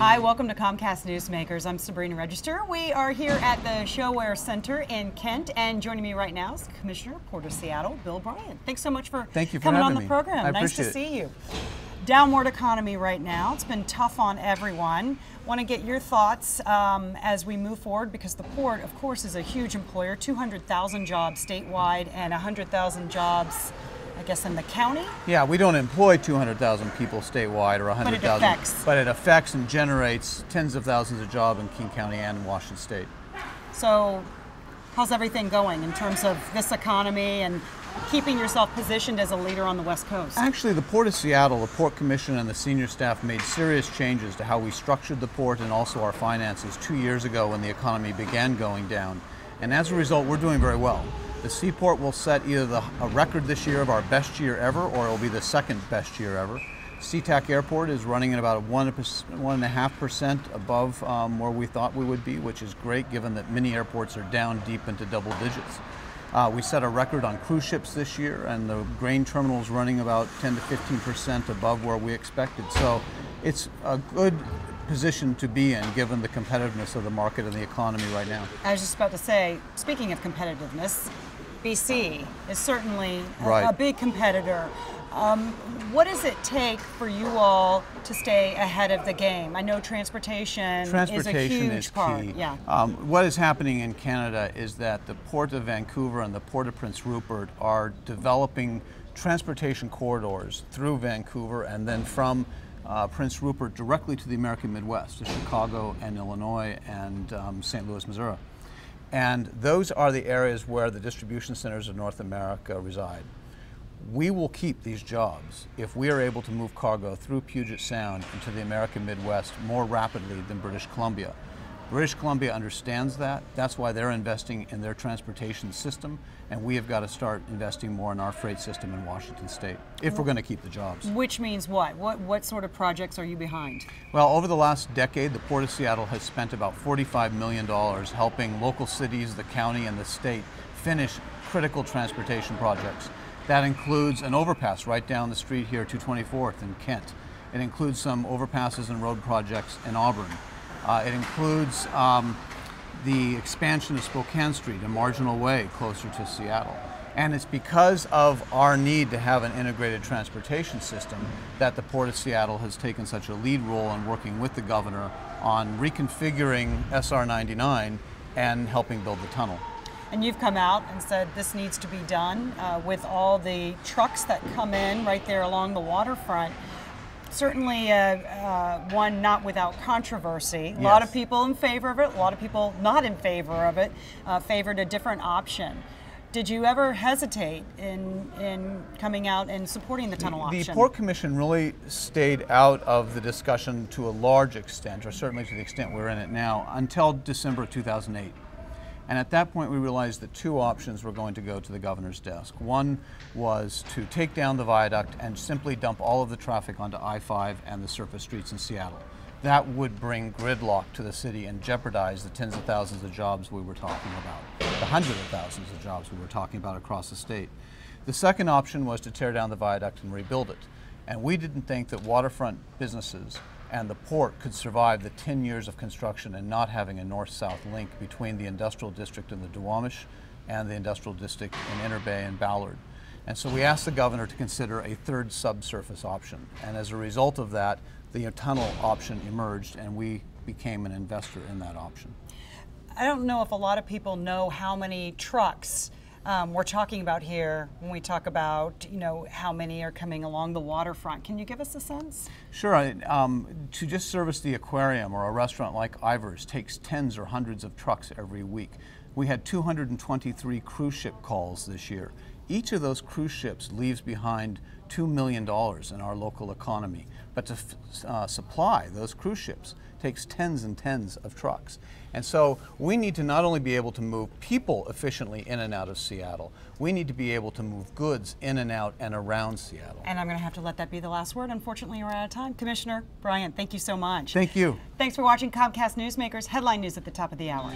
Hi, welcome to Comcast Newsmakers. I'm Sabrina Register. We are here at the Showware Center in Kent, and joining me right now is Commissioner, Port of Seattle, Bill Bryant. Thanks so much for coming on the program. Nice to see you. Downward economy right now. It's been tough on everyone. Want to get your thoughts as we move forward, because the port, of course, is a huge employer. 200,000 jobs statewide and 100,000 jobs, I guess, in the county? Yeah, we don't employ 200,000 people statewide or 100,000. But it affects and generates tens of thousands of jobs in King County and in Washington State. So, how's everything going in terms of this economy and keeping yourself positioned as a leader on the West Coast? Actually, the Port of Seattle, the Port Commission and the senior staff made serious changes to how we structured the port and also our finances 2 years ago when the economy began going down. And as a result, we're doing very well. The seaport will set either a record this year of our best year ever, or it will be the second best year ever. SeaTac Airport is running at about 1.5% above where we thought we would be, which is great given that many airports are down deep into double digits. We set a record on cruise ships this year, and the grain terminal is running about 10 to 15% above where we expected. So it's a good position to be in given the competitiveness of the market and the economy right now. I was just about to say, speaking of competitiveness, BC is certainly a big competitor. What does it take for you all to stay ahead of the game? I know transportation is a huge part. Key. Yeah. What is happening in Canada is that the Port of Vancouver and the Port of Prince Rupert are developing transportation corridors through Vancouver and then from Prince Rupert directly to the American Midwest, to Chicago and Illinois and St. Louis, Missouri. And those are the areas where the distribution centers of North America reside. We will keep these jobs if we are able to move cargo through Puget Sound into the American Midwest more rapidly than British Columbia. British Columbia understands that. That's why they're investing in their transportation system, and we have got to start investing more in our freight system in Washington State if we're going to keep the jobs. Which means what? What sort of projects are you behind? Well, over the last decade, the Port of Seattle has spent about $45 million helping local cities, the county, and the state finish critical transportation projects. That includes an overpass right down the street here, 224th in Kent. It includes some overpasses and road projects in Auburn. It includes the expansion of Spokane Street, a marginal way closer to Seattle. And it's because of our need to have an integrated transportation system that the Port of Seattle has taken such a lead role in working with the governor on reconfiguring SR 99 and helping build the tunnel. And you've come out and said this needs to be done with all the trucks that come in right there along the waterfront. Certainly one not without controversy. A lot of people in favor of it, a lot of people not in favor of it, favored a different option. Did you ever hesitate in coming out and supporting the tunnel option? The Port Commission really stayed out of the discussion to a large extent, or certainly to the extent we're in it now, until December 2008. And at that point we realized that two options were going to go to the governor's desk. One was to take down the viaduct and simply dump all of the traffic onto I-5 and the surface streets in Seattle. That would bring gridlock to the city and jeopardize the tens of thousands of jobs we were talking about, the hundreds of thousands of jobs we were talking about across the state. The second option was to tear down the viaduct and rebuild it. And we didn't think that waterfront businesses and the port could survive the 10 years of construction and not having a north-south link between the industrial district in the Duwamish and the industrial district in Inner Bay and Ballard. And so we asked the governor to consider a third subsurface option. And as a result of that, the tunnel option emerged, and we became an investor in that option. I don't know if a lot of people know how many trucks we're talking about here when we talk about, how many are coming along the waterfront. Can you give us a sense? Sure. To just service the aquarium or a restaurant like Ivar's takes tens or hundreds of trucks every week. We had 223 cruise ship calls this year. Each of those cruise ships leaves behind $2 million in our local economy. But to supply those cruise ships takes tens and tens of trucks. And so we need to not only be able to move people efficiently in and out of Seattle, we need to be able to move goods in and out and around Seattle. And I'm going to have to let that be the last word. Unfortunately, we're out of time. Commissioner Bryant, thank you so much. Thank you. Thanks for watching Comcast Newsmakers. Headline news at the top of the hour.